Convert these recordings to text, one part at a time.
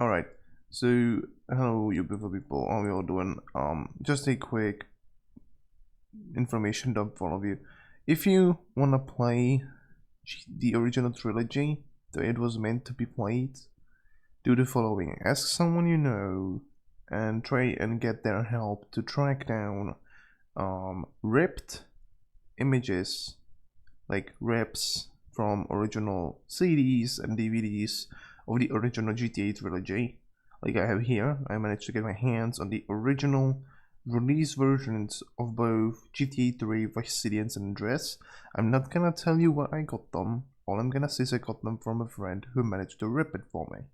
Alright, so hello you beautiful people, how are you all doing? Just a quick information dump for all of you. If you wanna play the original trilogy, the way it was meant to be played, do the following. Ask someone you know and try and get their help to track down ripped images, like rips from original CDs and DVDs of the original GTA trilogy. Like I have here, I managed to get my hands on the original release versions of both GTA 3, Vice City, and San Andreas. I'm not gonna tell you where I got them. All I'm gonna say is I got them from a friend who managed to rip it for me.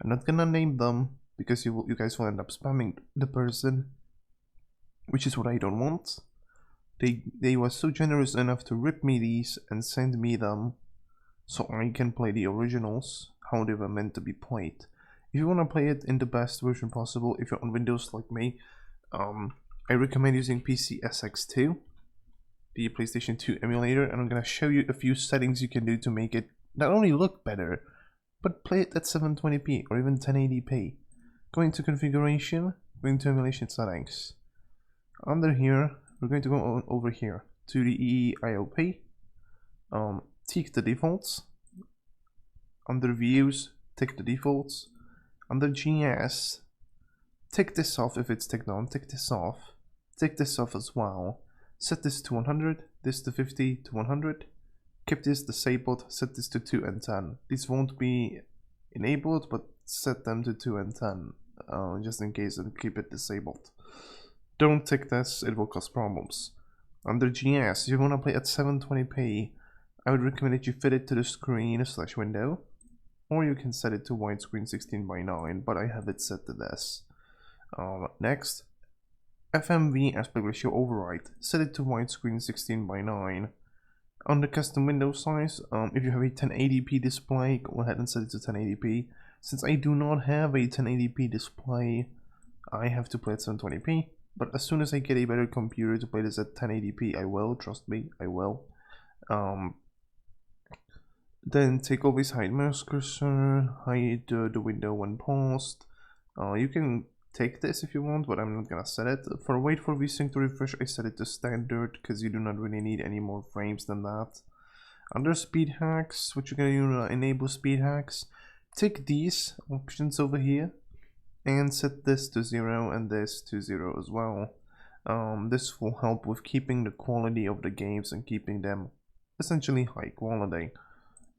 I'm not gonna name them because you guys will end up spamming the person, which is what I don't want. They were so generous enough to rip me these and send me them so I can play the originals how they were meant to be played. If you want to play it in the best version possible, if you're on Windows like me, I recommend using PCSX2, the PlayStation 2 emulator, and I'm gonna show you a few settings you can do to make it not only look better, but play it at 720p or even 1080p. Going to configuration, going to emulation settings. Under here, we're going to go over here to the EIOP, tick the defaults. Under views, tick the defaults. Under GS, tick this off if it's ticked on, tick this off. Tick this off as well. Set this to 100, this to 50 to 100. Keep this disabled, set this to 2 and 10. These won't be enabled, but set them to 2 and 10, just in case, and keep it disabled. Don't tick this, it will cause problems. Under GS, if you want to play at 720p, I would recommend that you fit it to the screen / window, or you can set it to widescreen 16:9, but I have it set to this. Next, FMV aspect ratio override, set it to widescreen 16:9. Under custom window size, if you have a 1080p display, go ahead and set it to 1080p. Since I do not have a 1080p display, I have to play at 720p. But as soon as I get a better computer to play this at 1080p, I will, trust me, I will. Then take always hide mouse cursor, hide the window when paused. You can take this if you want, but I'm not gonna set it. For wait for VSync to refresh, I set it to standard because you do not really need any more frames than that. Under speed hacks, what you're gonna do, enable speed hacks. Take these options over here and set this to 0 and this to 0 as well. This will help with keeping the quality of the games and keeping them essentially high quality.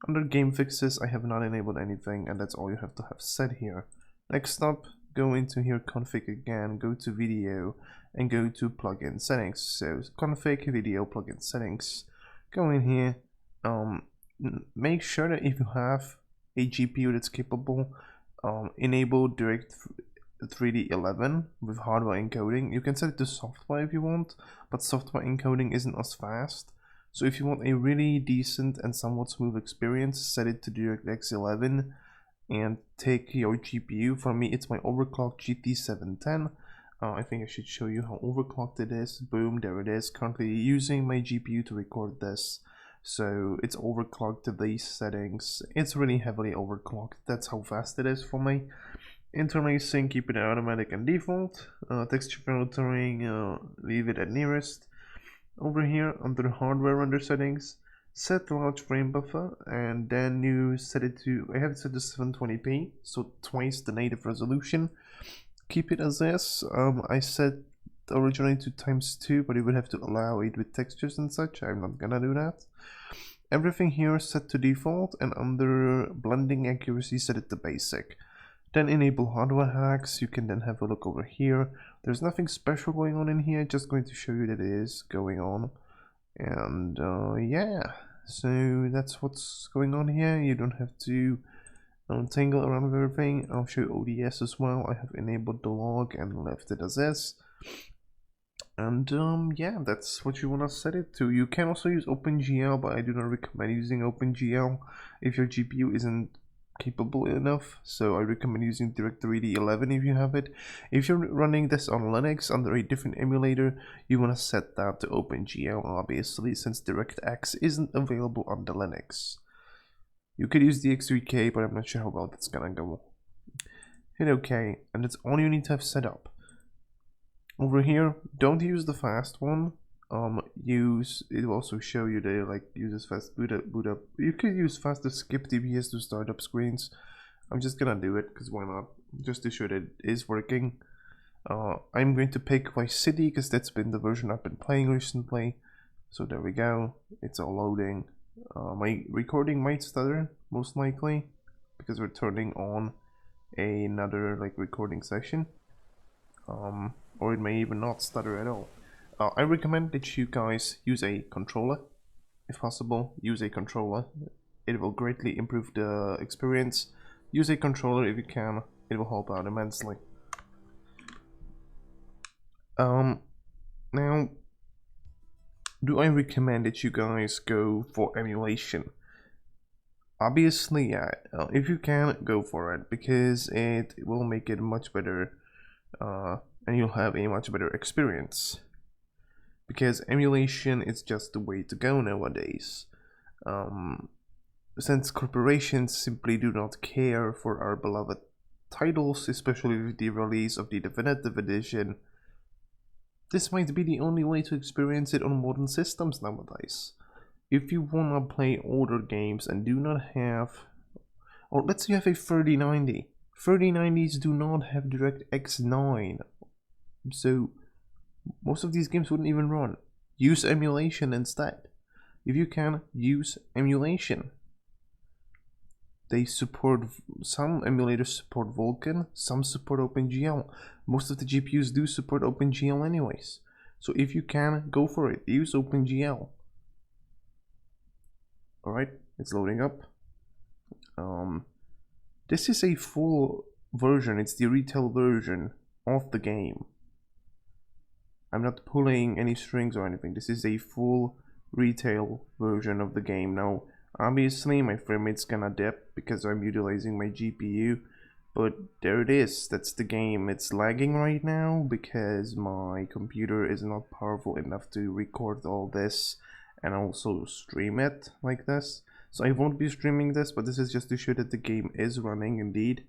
Under game fixes, I have not enabled anything, and that's all you have to have set here. Next up, go into here, config again, go to video, and go to plugin settings. So config, video, plugin settings. Go in here, make sure that if you have a GPU that's capable, enable direct 3D11 with hardware encoding. You can set it to software if you want, but software encoding isn't as fast. So if you want a really decent and somewhat smooth experience, set it to DirectX 11 and take your GPU. For me, it's my overclocked GT710. I think I should show you how overclocked it is. Boom, there it is. Currently using my GPU to record this. So it's overclocked to these settings. It's really heavily overclocked. That's how fast it is for me. Interlacing, keep it automatic and default. Texture filtering, leave it at nearest. Over here under hardware render settings, set large frame buffer, and then you set it to, I have it set to 720p, so twice the native resolution. Keep it as is. I set originally to ×2, but you would have to allow it with textures and such. I'm not gonna do that. Everything here is set to default, and under blending accuracy, set it to basic. Then enable hardware hacks. You can then have a look over here. There's nothing special going on in here, just going to show you that it is going on. And yeah, so that's what's going on here. You don't have to tangle around with everything. I'll show you ODS as well. I have enabled the log and left it as is. And yeah, that's what you want to set it to. You can also use OpenGL, but I do not recommend using OpenGL if your GPU isn't capable enough, so I recommend using Direct3D 11 if you have it. If you're running this on Linux under a different emulator, you want to set that to OpenGL, obviously, since DirectX isn't available on the Linux. You could use the X3K, but I'm not sure how well that's gonna go. hit OK, and that's all you need to have set up. Over here, don't use the fast one. It will also show you the uses fast boot up. You could use fast to skip DPS to start up screens. I'm just gonna do it because why not? Just to show that it is working. I'm going to pick Vice City because that's been the version I've been playing recently. So there we go. It's all loading. My recording might stutter most likely because we're turning on another recording session. Or it may even not stutter at all. I recommend that you guys use a controller. If possible, use a controller. It will greatly improve the experience. Use a controller if you can. It will help out immensely. Now, do I recommend that you guys go for emulation? Obviously, yeah. If you can, go for it because it will make it much better, and you'll have a much better experience. Because emulation is just the way to go nowadays. Since corporations simply do not care for our beloved titles, especially with the release of the Definitive Edition, this might be the only way to experience it on modern systems nowadays. If you wanna play older games and do not have, or let's say you have a 3090, 3090s do not have DirectX 9, so most of these games wouldn't even run. Use emulation instead. If you can, use emulation. They support, some emulators support Vulkan, some support OpenGL. Most of the GPUs do support OpenGL anyways. So if you can, go for it. Use OpenGL. Alright, it's loading up. This is a full version, it's the retail version of the game. I'm not pulling any strings or anything. This is a full retail version of the game. Now, obviously, my frame rate's gonna dip because I'm utilizing my GPU, but there it is. That's the game. It's lagging right now because my computer is not powerful enough to record all this and also stream it like this. So I won't be streaming this, but this is just to show that the game is running indeed.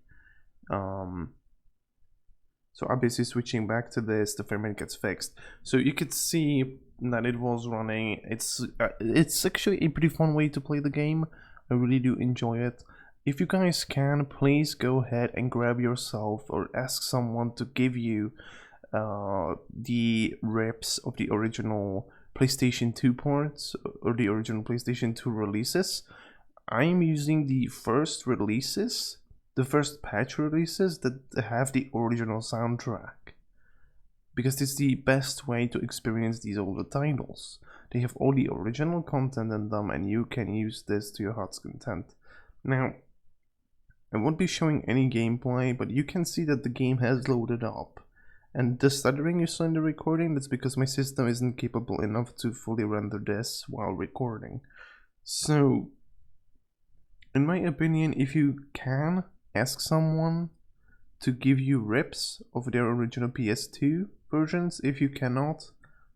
So obviously switching back to this, the frame rate gets fixed. So you could see that it was running. It's actually a pretty fun way to play the game. I really do enjoy it. If you guys can, please go ahead and grab yourself or ask someone to give you the reps of the original PlayStation 2 ports or the original PlayStation 2 releases. I'm using the first releases, the first patch releases that have the original soundtrack, because it's the best way to experience these older titles. They have all the original content in them and you can use this to your heart's content. Now, I won't be showing any gameplay, but you can see that the game has loaded up. And the stuttering you saw in the recording, that's because my system isn't capable enough to fully render this while recording. So, in my opinion, if you can, ask someone to give you rips of their original PS2 versions. If you cannot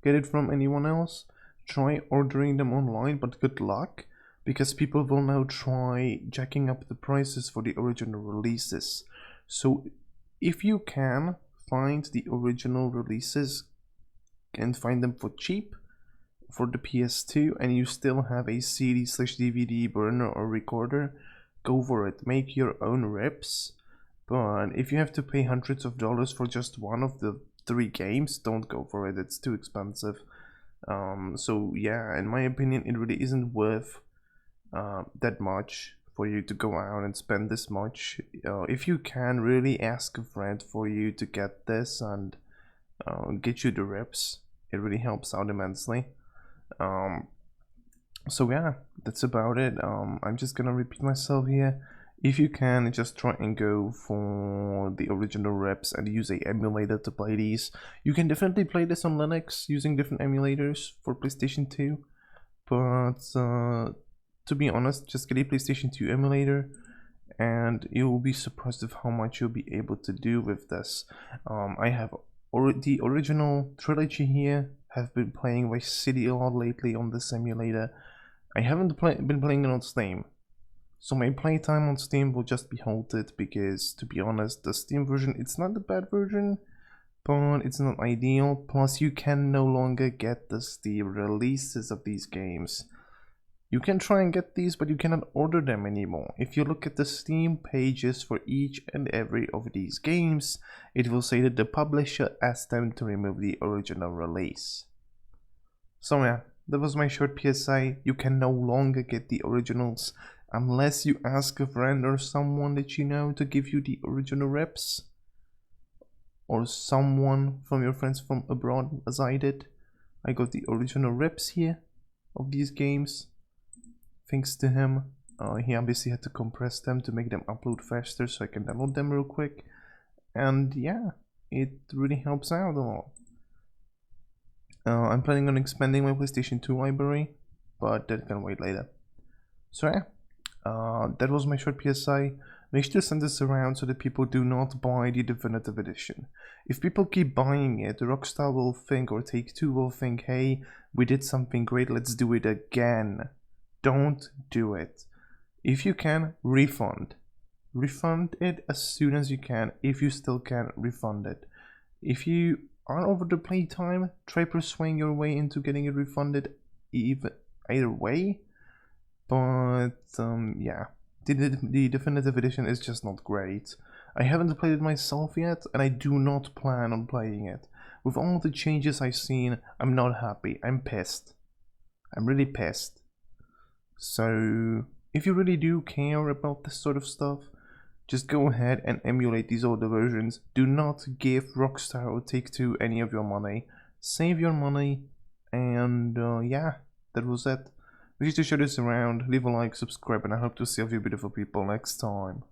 get it from anyone else, try ordering them online, but good luck, because people will now try jacking up the prices for the original releases. So if you can find the original releases and find them for cheap for the PS2 and you still have a CD/DVD burner or recorder, go for it. Make your own rips. But if you have to pay hundreds of dollars for just one of the 3 games, don't go for it. It's too expensive. So yeah, in my opinion, it really isn't worth that much for you to go out and spend this much. If you can, really ask a friend for you to get this and get you the rips. It really helps out immensely. So yeah, that's about it. I'm just gonna repeat myself here. If you can, just try and go for the original reps and use a emulator to play these. You can definitely play this on Linux using different emulators for PlayStation 2. But to be honest, just get a PlayStation 2 emulator and you will be surprised of how much you'll be able to do with this. I have the original trilogy here. Have been playing Vice City a lot lately on this emulator. I haven't been playing it on Steam, So my playtime on Steam will just be halted because, to be honest, the Steam version, it's not a bad version, but it's not ideal. Plus, you can no longer get the Steam releases of these games. You can try and get these, but you cannot order them anymore. If you look at the Steam pages for each and every of these games, it will say that the publisher asked them to remove the original release. So yeah, that was my short PSI. You can no longer get the originals unless you ask a friend or someone that you know to give you the original reps. Or someone from your friends from abroad, as I did. I got the original reps here of these games. Thanks to him. He obviously had to compress them to make them upload faster so I can download them real quick. And yeah, it really helps out a lot. I'm planning on expanding my PlayStation 2 library, but that can wait later. So yeah, that was my short PSI. Make sure to send this around so that people do not buy the definitive edition. If people keep buying it, Rockstar will think, or Take-Two will think, hey, we did something great, let's do it again. Don't do it. If you can, refund. Refund it as soon as you can. If you still can, refund it. If you are over the playtime, try persuading your way into getting it refunded either way. But yeah, the definitive edition is just not great. I haven't played it myself yet, and I do not plan on playing it. With all the changes I've seen, I'm not happy. I'm pissed. I'm really pissed. So, if you really do care about this sort of stuff, just go ahead and emulate these older versions. Do not give Rockstar or Take-Two any of your money. Save your money, and yeah, that was it. Make sure to share this around, leave a like, subscribe, and I hope to see all you beautiful people next time.